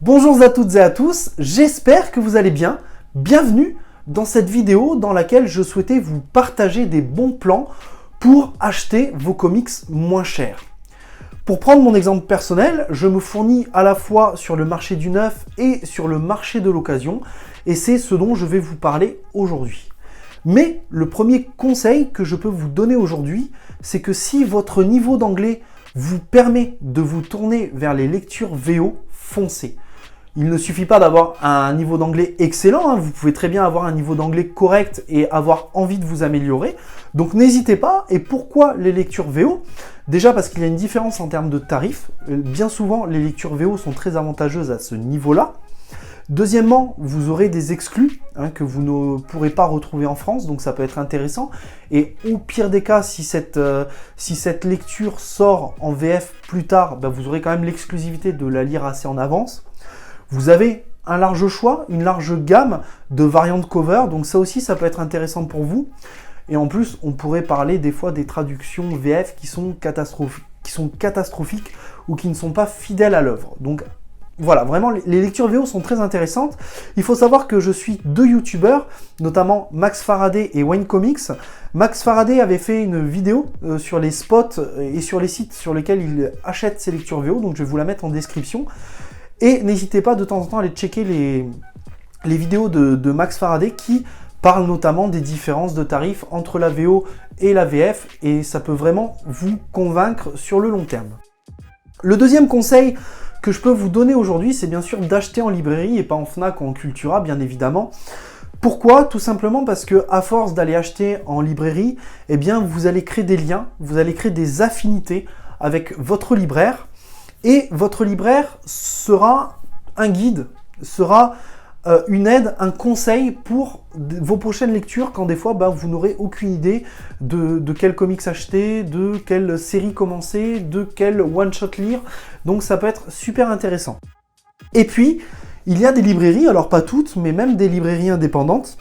Bonjour à toutes et à tous, j'espère que vous allez bien. Bienvenue dans cette vidéo dans laquelle je souhaitais vous partager des bons plans pour acheter vos comics moins chers. Pour prendre mon exemple personnel, je me fournis à la fois sur le marché du neuf et sur le marché de l'occasion, et c'est ce dont je vais vous parler aujourd'hui. Mais le premier conseil que je peux vous donner aujourd'hui, c'est que si votre niveau d'anglais vous permet de vous tourner vers les lectures VO, foncez. Il ne suffit pas d'avoir un niveau d'anglais excellent, vous pouvez très bien avoir un niveau d'anglais correct et avoir envie de vous améliorer. Donc n'hésitez pas. Et pourquoi les lectures VO? Déjà parce qu'il y a une différence en termes de tarifs. Bien souvent, les lectures VO sont très avantageuses à ce niveau-là. Deuxièmement, vous aurez des exclus que vous ne pourrez pas retrouver en France, donc ça peut être intéressant. Et au pire des cas, si cette lecture sort en VF plus tard, vous aurez quand même l'exclusivité de la lire assez en avance. Vous avez un large choix, une large gamme de variantes cover, donc ça aussi, ça peut être intéressant pour vous. Et en plus, on pourrait parler des fois des traductions VF qui sont catastrophiques ou qui ne sont pas fidèles à l'œuvre. Donc voilà, vraiment, les lectures VO sont très intéressantes. Il faut savoir que je suis deux youtubeurs, notamment Max Faraday et Wayne Comics. Max Faraday avait fait une vidéo sur les spots et sur les sites sur lesquels il achète ses lectures VO, donc je vais vous la mettre en description. Et n'hésitez pas de temps en temps à aller checker les vidéos de Max Faraday qui parlent notamment des différences de tarifs entre la VO et la VF, et ça peut vraiment vous convaincre sur le long terme. Le deuxième conseil que je peux vous donner aujourd'hui, c'est bien sûr d'acheter en librairie et pas en Fnac ou en Cultura, bien évidemment. Pourquoi? Tout simplement parce que à force d'aller acheter en librairie, eh bien vous allez créer des liens, vous allez créer des affinités avec votre libraire. Et votre libraire sera un guide, sera une aide, un conseil pour vos prochaines lectures quand des fois vous n'aurez aucune idée de quel comics acheter, de quelle série commencer, de quel one-shot lire. Donc ça peut être super intéressant. Et puis, il y a des librairies, alors pas toutes, mais même des librairies indépendantes,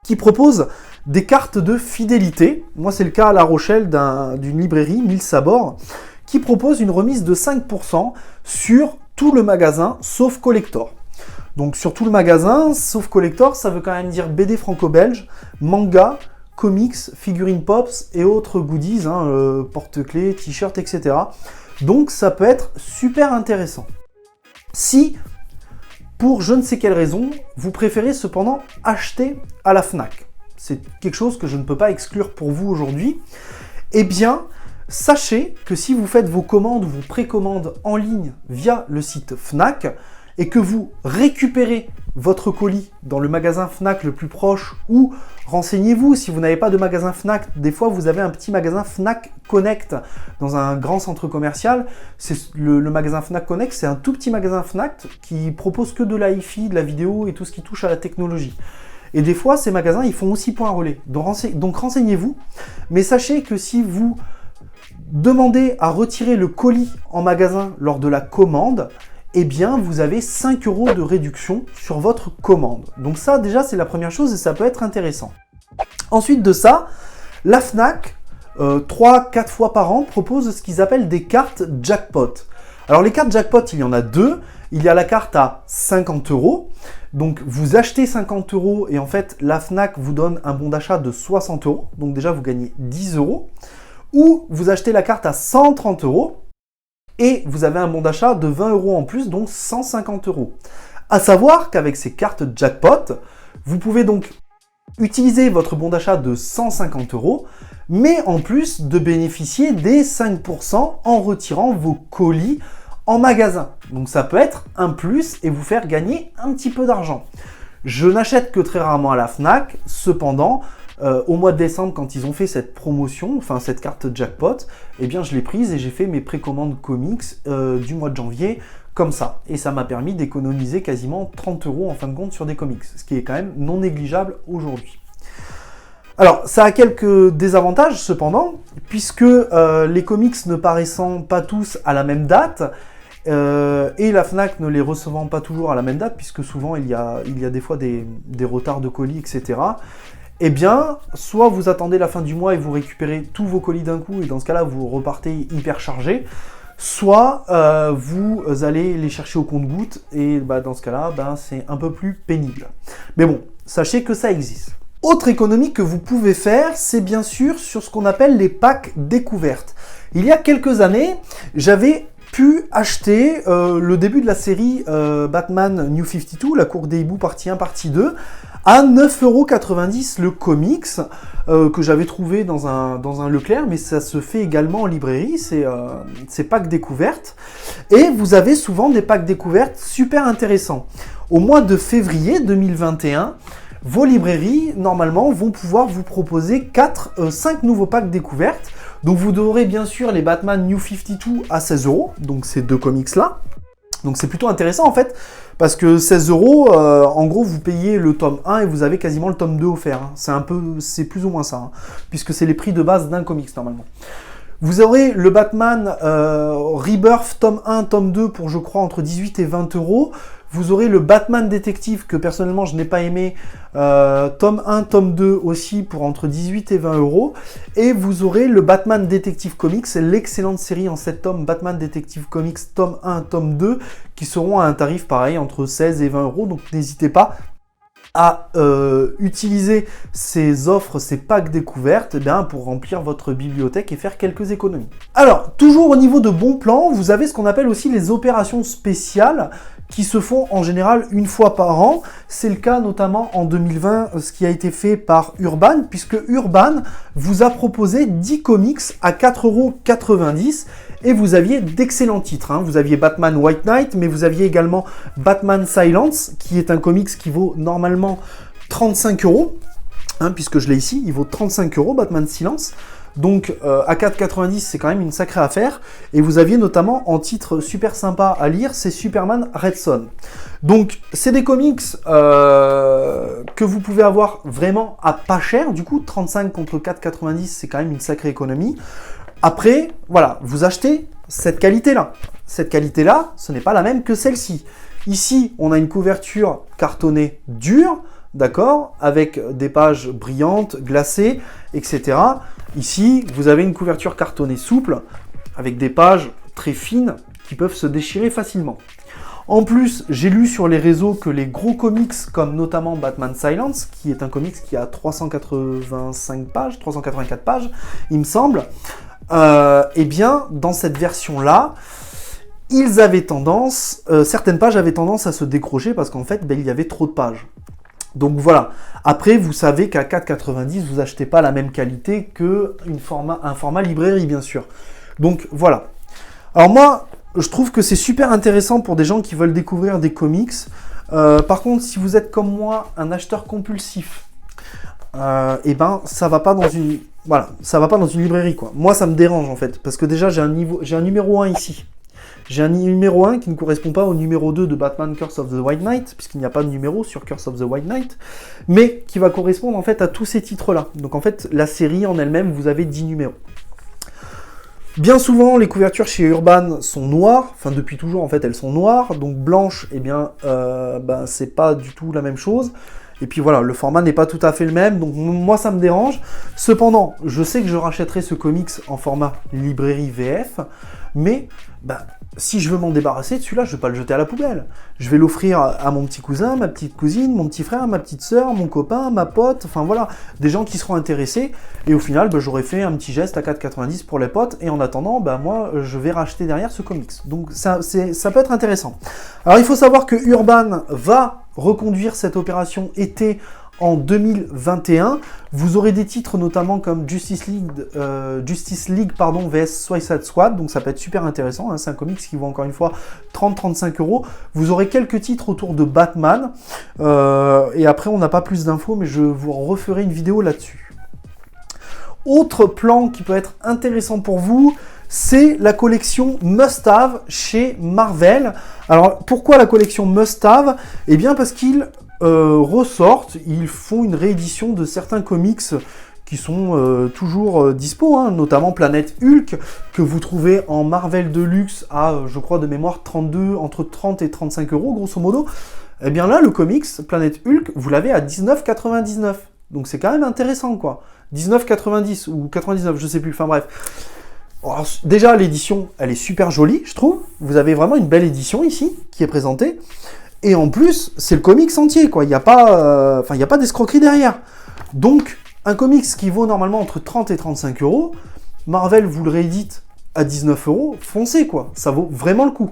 qui proposent des cartes de fidélité. Moi, c'est le cas à La Rochelle d'une librairie, 1000 Sabords, qui propose une remise de 5% sur tout le magasin, sauf Collector. Donc sur tout le magasin, sauf Collector, ça veut quand même dire BD franco-belge, manga, comics, figurines pops et autres goodies, porte-clés, t-shirts, etc. Donc ça peut être super intéressant. Si, pour je ne sais quelle raison, vous préférez cependant acheter à la Fnac, c'est quelque chose que je ne peux pas exclure pour vous aujourd'hui, eh bien, sachez que si vous faites vos commandes ou vos précommandes en ligne via le site Fnac et que vous récupérez votre colis dans le magasin Fnac le plus proche, ou renseignez-vous, si vous n'avez pas de magasin Fnac, des fois vous avez un petit magasin Fnac Connect dans un grand centre commercial. Le magasin Fnac Connect, c'est un tout petit magasin Fnac qui propose que de la hi-fi, de la vidéo et tout ce qui touche à la technologie. Et des fois, ces magasins, ils font aussi point relais. Donc renseignez-vous, mais sachez que si vous demandez à retirer le colis en magasin lors de la commande, eh bien vous avez 5 € de réduction sur votre commande. Donc ça déjà c'est la première chose et ça peut être intéressant. Ensuite de ça, la Fnac, 3-4 fois par an, propose ce qu'ils appellent des cartes jackpot. Alors les cartes jackpot, il y en a deux. Il y a la carte à 50 €. Donc vous achetez 50 € et en fait la Fnac vous donne un bon d'achat de 60 €. Donc déjà vous gagnez 10 €. Ou vous achetez la carte à 130 € et vous avez un bon d'achat de 20 € en plus, donc 150 €. À savoir qu'avec ces cartes jackpot, vous pouvez donc utiliser votre bon d'achat de 150 €, mais en plus de bénéficier des 5% en retirant vos colis en magasin. Donc ça peut être un plus et vous faire gagner un petit peu d'argent. Je n'achète que très rarement à la Fnac, cependant, au mois de décembre, quand ils ont fait cette promotion, enfin cette carte jackpot, eh bien je l'ai prise et j'ai fait mes précommandes comics du mois de janvier comme ça. Et ça m'a permis d'économiser quasiment 30 € en fin de compte sur des comics, ce qui est quand même non négligeable aujourd'hui. Alors, ça a quelques désavantages cependant, puisque les comics ne paraissant pas tous à la même date, et la Fnac ne les recevant pas toujours à la même date, puisque souvent il y a des fois des retards de colis, etc., eh bien, soit vous attendez la fin du mois et vous récupérez tous vos colis d'un coup, et dans ce cas-là, vous repartez hyper chargé, soit vous allez les chercher au compte-gouttes, et dans ce cas-là, c'est un peu plus pénible. Mais bon, sachez que ça existe. Autre économie que vous pouvez faire, c'est bien sûr sur ce qu'on appelle les packs découvertes. Il y a quelques années, j'avais pu acheter le début de la série Batman New 52, la cour des hiboux partie 1, partie 2, à 9,90 € le comics, que j'avais trouvé dans un Leclerc, mais ça se fait également en librairie, c'est packs découvertes. Et vous avez souvent des packs découvertes super intéressants. Au mois de février 2021, vos librairies, normalement, vont pouvoir vous proposer 5 nouveaux packs découvertes. Donc vous aurez bien sûr les Batman New 52 à 16 €, donc ces deux comics-là. Donc c'est plutôt intéressant en fait, parce que 16 €, en gros vous payez le tome 1 et vous avez quasiment le tome 2 offert. Hein. C'est plus ou moins ça, hein, puisque c'est les prix de base d'un comics normalement. Vous aurez le Batman Rebirth tome 1, tome 2 pour je crois entre 18 et 20 €. Vous aurez le Batman Détective que personnellement je n'ai pas aimé, tome 1, tome 2 aussi pour entre 18 et 20 €. Et vous aurez le Batman Detective Comics, l'excellente série en 7 tomes Batman Detective Comics tome 1, tome 2 qui seront à un tarif pareil entre 16 et 20 €. Donc n'hésitez pas à utiliser ces offres, ces packs découvertes pour remplir votre bibliothèque et faire quelques économies. Alors, toujours au niveau de bons plans, vous avez ce qu'on appelle aussi les opérations spéciales qui se font en général une fois par an. C'est le cas notamment en 2020, ce qui a été fait par Urban, puisque Urban vous a proposé 10 comics à 4,90 € et vous aviez d'excellents titres. Hein. Vous aviez Batman White Knight, mais vous aviez également Batman Silence, qui est un comics qui vaut normalement 35 €, hein, puisque je l'ai ici, il vaut 35 € Batman Silence. Donc à 4,90 €, c'est quand même une sacrée affaire. Et vous aviez notamment en titre super sympa à lire, c'est Superman Red Son. Donc c'est des comics que vous pouvez avoir vraiment à pas cher. Du coup, 35 contre 4,90 €, c'est quand même une sacrée économie. Après, voilà, vous achetez cette qualité-là. Cette qualité-là, ce n'est pas la même que celle-ci. Ici, on a une couverture cartonnée dure, d'accord, avec des pages brillantes, glacées, etc. Ici, vous avez une couverture cartonnée souple, avec des pages très fines qui peuvent se déchirer facilement. En plus, j'ai lu sur les réseaux que les gros comics, comme notamment Batman Silence, qui est un comics qui a 385 pages, 384 pages, il me semble, eh bien, dans cette version-là, ils avaient tendance, certaines pages avaient tendance à se décrocher parce qu'en fait, il y avait trop de pages. Donc voilà. Après, vous savez qu'à 4,90 €, vous achetez pas la même qualité un format librairie, bien sûr. Donc voilà. Alors moi, je trouve que c'est super intéressant pour des gens qui veulent découvrir des comics. Par contre, si vous êtes comme moi, un acheteur compulsif, et ça va pas dans une, voilà, ça va pas dans une librairie quoi. Moi, ça me dérange en fait, parce que déjà j'ai un numéro 1 ici. J'ai un numéro 1 qui ne correspond pas au numéro 2 de Batman Curse of the White Knight, puisqu'il n'y a pas de numéro sur Curse of the White Knight, mais qui va correspondre en fait à tous ces titres-là. Donc en fait, la série en elle-même, vous avez 10 numéros. Bien souvent, les couvertures chez Urban sont noires, enfin depuis toujours en fait elles sont noires, donc blanches, eh bien c'est pas du tout la même chose. Et puis voilà, le format n'est pas tout à fait le même, donc moi ça me dérange. Cependant, je sais que je rachèterai ce comics en format librairie VF, mais si je veux m'en débarrasser de celui-là, je ne vais pas le jeter à la poubelle. Je vais l'offrir à mon petit cousin, ma petite cousine, mon petit frère, ma petite sœur, mon copain, ma pote, enfin voilà, des gens qui seront intéressés. Et au final, j'aurais fait un petit geste à 4,90 € pour les potes. Et en attendant, moi, je vais racheter derrière ce comics. Donc ça peut être intéressant. Alors il faut savoir que Urban va reconduire cette opération été en 2021. Vous aurez des titres notamment comme Justice League vs Suicide Squad, donc ça peut être super intéressant, hein. C'est un comics qui vaut encore une fois 30-35 €. Vous aurez quelques titres autour de Batman, et après on n'a pas plus d'infos, mais je vous referai une vidéo là-dessus. Autre plan qui peut être intéressant pour vous, c'est la collection Must Have chez Marvel. Alors pourquoi la collection Must Have? Eh bien parce qu'ils ressortent, ils font une réédition de certains comics qui sont toujours dispo, hein, notamment Planète Hulk, que vous trouvez en Marvel Deluxe à, je crois de mémoire, entre 30 et 35 € grosso modo. Eh bien là, le comics Planète Hulk, vous l'avez à 19,99 €. Donc c'est quand même intéressant quoi. 19,90 € ou 99, je sais plus, enfin bref. Alors, déjà, l'édition, elle est super jolie, je trouve. Vous avez vraiment une belle édition ici, qui est présentée. Et en plus, c'est le comics entier, quoi. Il n'y a pas, il y a pas d'escroquerie derrière. Donc, un comics qui vaut normalement entre 30 et 35 euros, Marvel vous le réédite à 19 euros, foncez, quoi. Ça vaut vraiment le coup.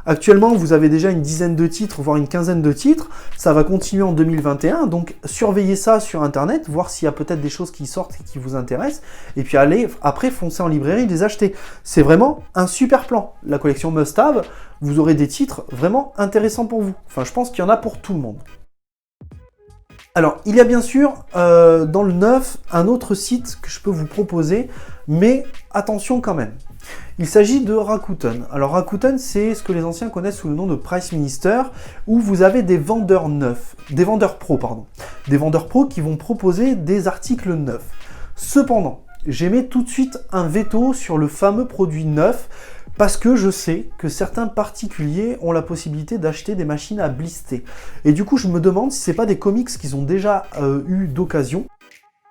Actuellement, vous avez déjà une dizaine de titres, voire une quinzaine de titres. Ça va continuer en 2021, donc surveillez ça sur Internet, voir s'il y a peut-être des choses qui sortent et qui vous intéressent. Et puis allez, après, foncez en librairie, les acheter. C'est vraiment un super plan. La collection Must Have, vous aurez des titres vraiment intéressants pour vous. Enfin, je pense qu'il y en a pour tout le monde. Alors, il y a bien sûr, dans le neuf, un autre site que je peux vous proposer, mais attention quand même. Il s'agit de Rakuten. Alors Rakuten, c'est ce que les anciens connaissent sous le nom de Price Minister, où vous avez des vendeurs neufs, des vendeurs pros, pardon. Des vendeurs pros qui vont proposer des articles neufs. Cependant, j'émets tout de suite un veto sur le fameux produit neuf, parce que je sais que certains particuliers ont la possibilité d'acheter des machines à blister. Et du coup, je me demande si ce n'est pas des comics qu'ils ont déjà eu d'occasion,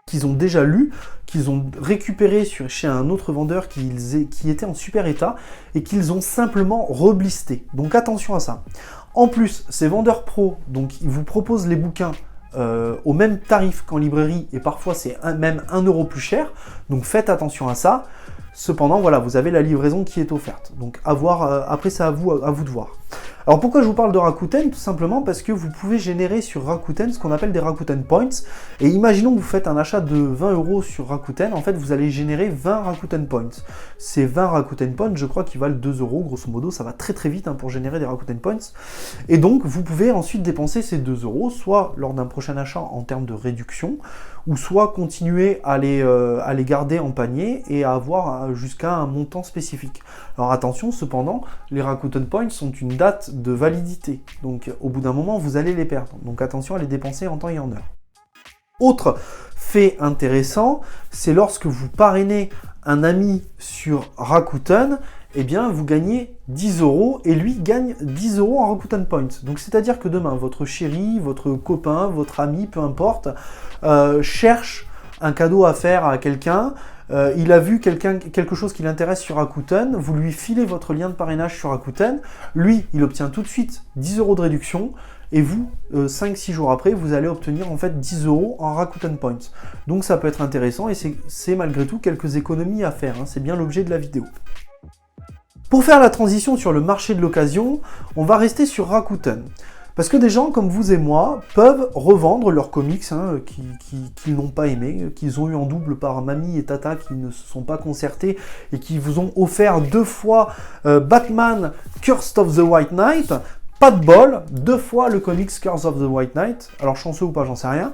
qu'ils ont déjà lu, qu'ils ont récupéré chez un autre vendeur qui était en super état et qu'ils ont simplement reblisté. Donc attention à ça. En plus, ces vendeurs pro, donc ils vous proposent les bouquins au même tarif qu'en librairie et parfois c'est même 1 euro plus cher. Donc faites attention à ça. Cependant, voilà, vous avez la livraison qui est offerte. Donc à voir, après c'est à vous de voir. Alors pourquoi je vous parle de Rakuten? Tout simplement parce que vous pouvez générer sur Rakuten ce qu'on appelle des Rakuten Points. Et imaginons que vous faites un achat de 20 euros sur Rakuten, en fait vous allez générer 20 Rakuten Points. Ces 20 Rakuten Points, je crois qu'ils valent 2 euros, grosso modo, ça va très très vite pour générer des Rakuten Points. Et donc vous pouvez ensuite dépenser ces 2 euros, soit lors d'un prochain achat en termes de réduction, ou soit continuer à les garder en panier et à avoir jusqu'à un montant spécifique. Alors attention, cependant, les Rakuten Points sont une date de validité. Donc au bout d'un moment, vous allez les perdre. Donc attention à les dépenser en temps et en heure. Autre fait intéressant, c'est lorsque vous parrainez un ami sur Rakuten, eh bien vous gagnez 10 euros et lui gagne 10 euros en Rakuten Points. Donc c'est-à-dire que demain, votre chéri, votre copain, votre ami, peu importe, cherche un cadeau à faire à quelqu'un, il a vu quelque chose qui l'intéresse sur Rakuten, vous lui filez votre lien de parrainage sur Rakuten, lui, il obtient tout de suite 10 euros de réduction, et vous, 5-6 jours après, vous allez obtenir en fait 10 euros en Rakuten Points. Donc ça peut être intéressant, et c'est malgré tout quelques économies à faire, hein, c'est bien l'objet de la vidéo. Pour faire la transition sur le marché de l'occasion, on va rester sur Rakuten. Parce que des gens comme vous et moi peuvent revendre leurs comics qu'ils n'ont pas aimés, qu'ils ont eu en double par Mamie et Tata qui ne se sont pas concertés et qui vous ont offert 2 fois Batman Curse of the White Knight. Pas de bol, 2 fois le comics Curse of the White Knight. Alors chanceux ou pas, j'en sais rien.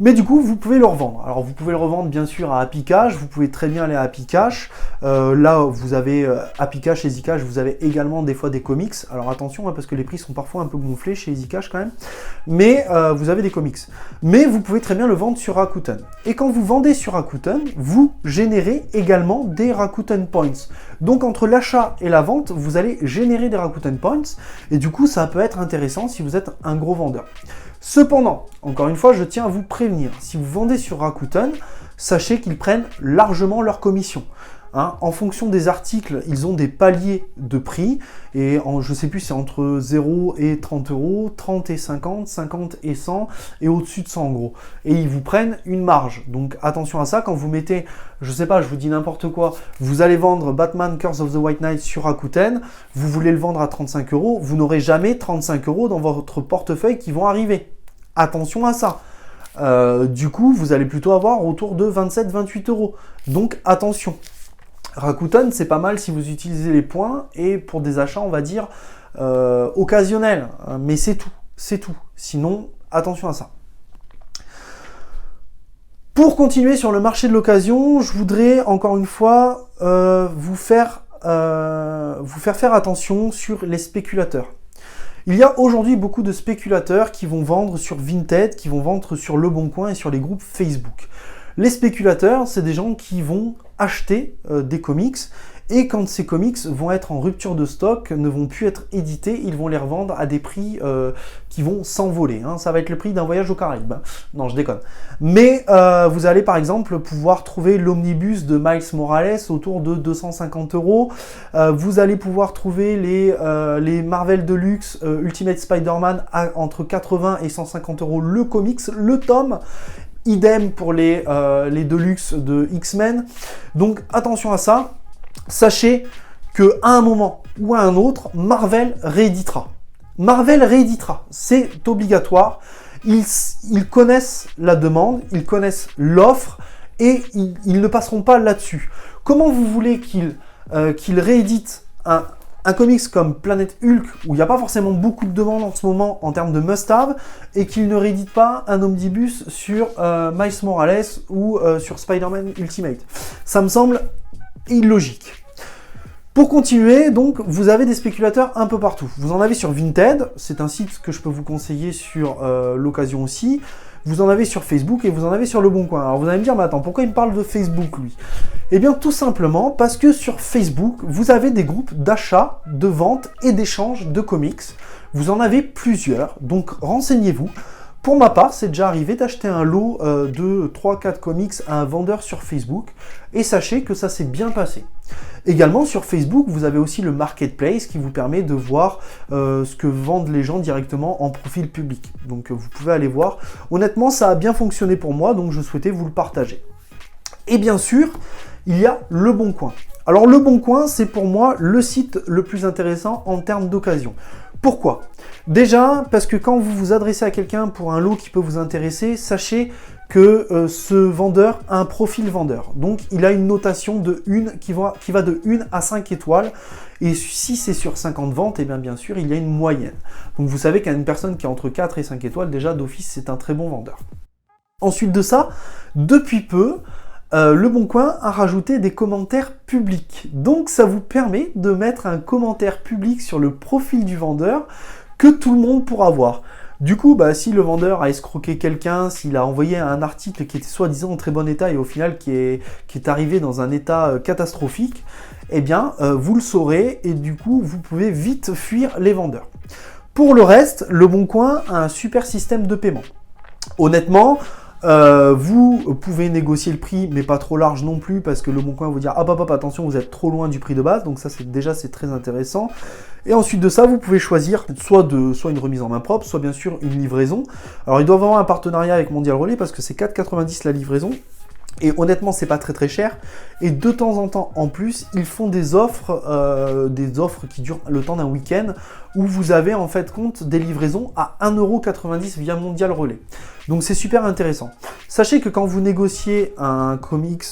Mais du coup, vous pouvez le revendre. Alors, vous pouvez le revendre, bien sûr, à Happy Cash. Vous pouvez très bien aller à Happy Cash. Là, vous avez Happy Cash et Zcash. Vous avez également des fois des comics. Alors, attention, hein, parce que les prix sont parfois un peu gonflés chez Zcash quand même. Mais vous avez des comics. Mais vous pouvez très bien le vendre sur Rakuten. Et quand vous vendez sur Rakuten, vous générez également des Rakuten Points. Donc, entre l'achat et la vente, vous allez générer des Rakuten Points. Et du coup, ça peut être intéressant si vous êtes un gros vendeur. Cependant, encore une fois, je tiens à vous prévenir, si vous vendez sur Rakuten, sachez qu'ils prennent largement leur commission. Hein, en fonction des articles, ils ont des paliers de prix, et je ne sais plus, c'est entre 0 et 30 euros, 30 et 50, 50 et 100, et au-dessus de 100 en gros. Et ils vous prennent une marge, donc attention à ça, quand vous mettez, je sais pas, je vous dis n'importe quoi, vous allez vendre Batman Curse of the White Knight sur Rakuten, vous voulez le vendre à 35 euros, vous n'aurez jamais 35 euros dans votre portefeuille qui vont arriver. Attention à ça. Du coup, vous allez plutôt avoir autour de 27-28 euros. Donc attention. Rakuten, c'est pas mal si vous utilisez les points et pour des achats, on va dire, occasionnels. Mais c'est tout, c'est tout. Sinon, attention à ça. Pour continuer sur le marché de l'occasion, je voudrais encore une fois vous faire faire attention sur les spéculateurs. Il y a aujourd'hui beaucoup de spéculateurs qui vont vendre sur Vinted, qui vont vendre sur Le Bon Coin et sur les groupes Facebook. Les spéculateurs, c'est des gens qui vont acheter des comics et quand ces comics vont être en rupture de stock, ne vont plus être édités, ils vont les revendre à des prix qui vont s'envoler. Hein. Ça va être le prix d'un voyage aux Caraïbes. Non, je déconne. Mais vous allez par exemple pouvoir trouver l'omnibus de Miles Morales autour de 250 €. Vous allez pouvoir trouver les Marvel Deluxe Ultimate Spider-Man entre 80 et 150 € le comics, le tome. Idem pour les Deluxe de X-Men. Donc attention à ça. Sachez qu'à un moment ou à un autre, Marvel rééditera. Marvel rééditera, c'est obligatoire. Ils connaissent la demande, ils connaissent l'offre et ils ne passeront pas là-dessus. Comment vous voulez qu'ils rééditent un comics comme Planète Hulk, où il n'y a pas forcément beaucoup de demandes en ce moment en termes de must-have, et qu'ils ne rééditent pas un omnibus sur Miles Morales ou sur Spider-Man Ultimate? Ça me semble illogique. Pour continuer, donc, vous avez des spéculateurs un peu partout. Vous en avez sur Vinted, c'est un site que je peux vous conseiller sur l'occasion aussi. Vous en avez sur Facebook et vous en avez sur Le Bon Coin. Alors vous allez me dire, mais attends, pourquoi il me parle de Facebook, lui? Eh bien, tout simplement parce que sur Facebook, vous avez des groupes d'achat, de vente et d'échange de comics. Vous en avez plusieurs, donc renseignez-vous. Pour ma part, c'est déjà arrivé d'acheter un lot de 3-4 comics à un vendeur sur Facebook, et sachez que ça s'est bien passé. Également sur Facebook, vous avez aussi le Marketplace qui vous permet de voir ce que vendent les gens directement en profil public. Donc vous pouvez aller voir. Honnêtement, ça a bien fonctionné pour moi, donc je souhaitais vous le partager. Et bien sûr, il y a Le Bon Coin. Alors Le Bon Coin, c'est pour moi le site le plus intéressant en termes d'occasion. Pourquoi? Déjà, parce que quand vous vous adressez à quelqu'un pour un lot qui peut vous intéresser, sachez que ce vendeur a un profil vendeur. Donc, il a une notation de 1 qui va de 1 à 5 étoiles. Et si c'est sur 50 ventes, et bien sûr, il y a une moyenne. Donc, vous savez qu'une personne qui a entre 4 et 5 étoiles, déjà d'office, c'est un très bon vendeur. Ensuite de ça, depuis peu, Le Bon Coin a rajouté des commentaires publics. Donc ça vous permet de mettre un commentaire public sur le profil du vendeur que tout le monde pourra voir. Du coup, si le vendeur a escroqué quelqu'un, s'il a envoyé un article qui était soi-disant en très bon état et au final qui est arrivé dans un état catastrophique, eh bien vous le saurez et du coup vous pouvez vite fuir les vendeurs. Pour le reste, Le Bon Coin a un super système de paiement. Honnêtement, vous pouvez négocier le prix, mais pas trop large non plus, parce que Le Bon Coin vous dire hop, attention, vous êtes trop loin du prix de base, donc ça c'est très intéressant. Et ensuite de ça, vous pouvez choisir soit une remise en main propre, soit bien sûr une livraison. Alors ils doivent avoir un partenariat avec Mondial Relais parce que c'est 4,90 la livraison. Et honnêtement, c'est pas très cher. Et de temps en temps, en plus, ils font des offres qui durent le temps d'un week-end, où vous avez en fait compte des livraisons à 1,90 € via Mondial Relais. Donc c'est super intéressant. Sachez que quand vous négociez un comics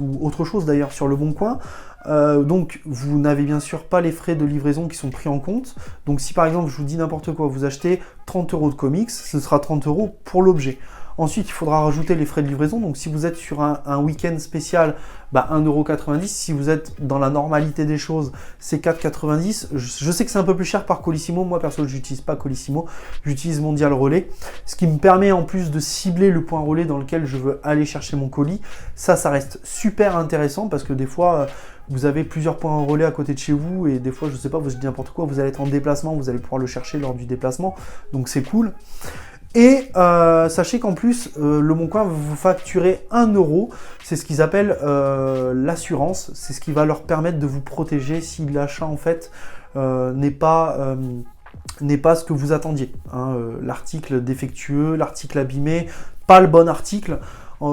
ou autre chose d'ailleurs sur Le Bon Coin, donc vous n'avez bien sûr pas les frais de livraison qui sont pris en compte. Donc si par exemple, je vous dis n'importe quoi, vous achetez 30 € de comics, ce sera 30 € pour l'objet. Ensuite, il faudra rajouter les frais de livraison. Donc, si vous êtes sur un week-end spécial, 1,90 €. Si vous êtes dans la normalité des choses, c'est 4,90 €. Je sais que c'est un peu plus cher par Colissimo. Moi, perso, je n'utilise pas Colissimo. J'utilise Mondial Relais. Ce qui me permet en plus de cibler le point relais dans lequel je veux aller chercher mon colis. Ça reste super intéressant parce que des fois, vous avez plusieurs points relais à côté de chez vous. Et des fois, je sais pas, vous dites n'importe quoi. Vous allez être en déplacement. Vous allez pouvoir le chercher lors du déplacement. Donc, c'est cool. Et sachez qu'en plus, Le Bon Coin va vous facturer 1 €. C'est ce qu'ils appellent l'assurance. C'est ce qui va leur permettre de vous protéger si l'achat en fait n'est pas ce que vous attendiez. L'article défectueux, l'article abîmé, pas le bon article.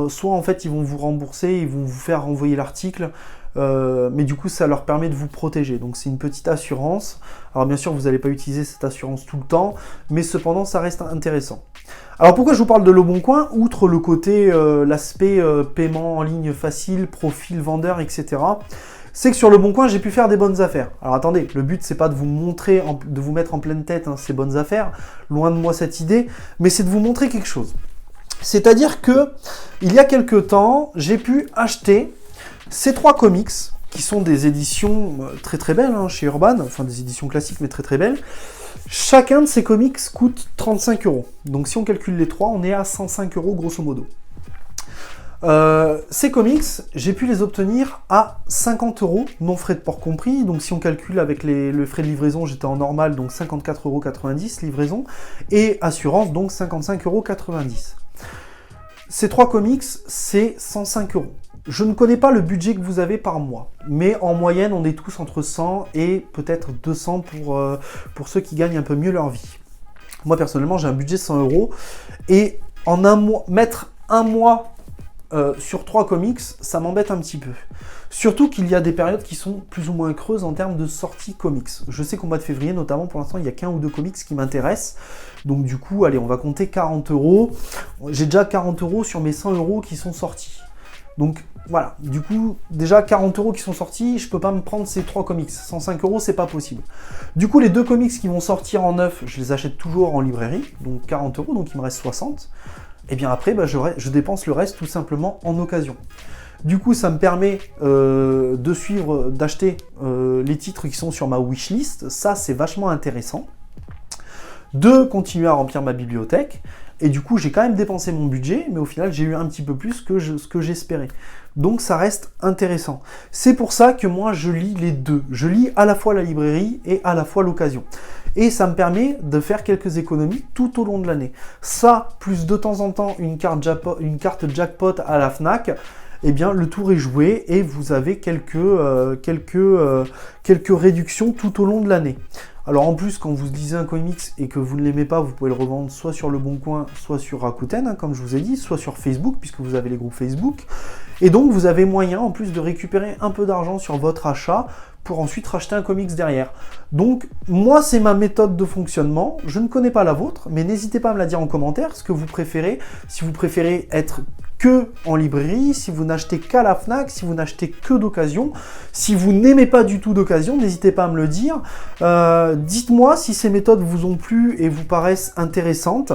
Soit en fait ils vont vous rembourser, ils vont vous faire renvoyer l'article. Mais du coup ça leur permet de vous protéger, donc c'est une petite assurance. Alors bien sûr vous n'allez pas utiliser cette assurance tout le temps, mais cependant ça reste intéressant. Alors pourquoi je vous parle de Le Bon Coin, outre le côté l'aspect paiement en ligne facile, profil vendeur, etc., c'est que sur Le Bon Coin j'ai pu faire des bonnes affaires. Alors attendez, le but c'est pas de vous montrer, de vous mettre en pleine tête ces bonnes affaires, loin de moi cette idée, mais c'est de vous montrer quelque chose. C'est-à-dire que il y a quelques temps j'ai pu acheter ces 3 comics, qui sont des éditions très belles chez Urban, enfin des éditions classiques mais très belles. Chacun de ces comics coûte 35 €. Donc si on calcule les 3, on est à 105 € grosso modo. Ces comics, j'ai pu les obtenir à 50 €, non frais de port compris. Donc si on calcule avec le frais de livraison, j'étais en normal, donc 54,90 € livraison, et assurance, donc 55,90 €. Ces 3 comics, c'est 105 €. Je ne connais pas le budget que vous avez par mois, mais en moyenne, on est tous entre 100 et peut-être 200 pour ceux qui gagnent un peu mieux leur vie. Moi, personnellement, j'ai un budget de 100 €, et en un mois, mettre un mois sur 3 comics, ça m'embête un petit peu. Surtout qu'il y a des périodes qui sont plus ou moins creuses en termes de sorties comics. Je sais qu'au mois de février, notamment, pour l'instant, il n'y a qu'un ou deux comics qui m'intéressent. Donc du coup, allez, on va compter 40 €. J'ai déjà 40 € sur mes 100 € qui sont sortis. Donc voilà, du coup, déjà 40 € qui sont sortis, je peux pas me prendre ces 3 comics. 105 €, c'est pas possible. Du coup, les 2 comics qui vont sortir en neuf, je les achète toujours en librairie, donc 40 €, donc il me reste 60. Et bien après, je dépense le reste tout simplement en occasion. Du coup, ça me permet d'acheter les titres qui sont sur ma wishlist. Ça, c'est vachement intéressant. De continuer à remplir ma bibliothèque. Et du coup, j'ai quand même dépensé mon budget, mais au final, j'ai eu un petit peu plus que ce que j'espérais. Donc, ça reste intéressant. C'est pour ça que moi, je lis les deux. Je lis à la fois la librairie et à la fois l'occasion. Et ça me permet de faire quelques économies tout au long de l'année. Ça, plus de temps en temps une carte jackpot à la Fnac, eh bien le tour est joué et vous avez quelques réductions tout au long de l'année. Alors en plus, quand vous lisez un comics et que vous ne l'aimez pas, vous pouvez le revendre soit sur Le Bon Coin, soit sur Rakuten, hein, comme je vous ai dit, soit sur Facebook, puisque vous avez les groupes Facebook. Et donc vous avez moyen, en plus, de récupérer un peu d'argent sur votre achat pour ensuite racheter un comics derrière. Donc moi, c'est ma méthode de fonctionnement. Je ne connais pas la vôtre, mais n'hésitez pas à me la dire en commentaire, ce que vous préférez. Si vous préférez être que en librairie, si vous n'achetez qu'à la Fnac, si vous n'achetez que d'occasion, si vous n'aimez pas du tout d'occasion, n'hésitez pas à me le dire. Dites-moi si ces méthodes vous ont plu et vous paraissent intéressantes.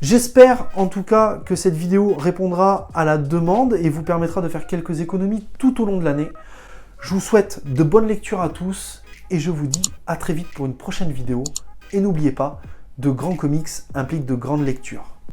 J'espère en tout cas que cette vidéo répondra à la demande et vous permettra de faire quelques économies tout au long de l'année. Je vous souhaite de bonnes lectures à tous et je vous dis à très vite pour une prochaine vidéo. Et n'oubliez pas, de grands comics impliquent de grandes lectures.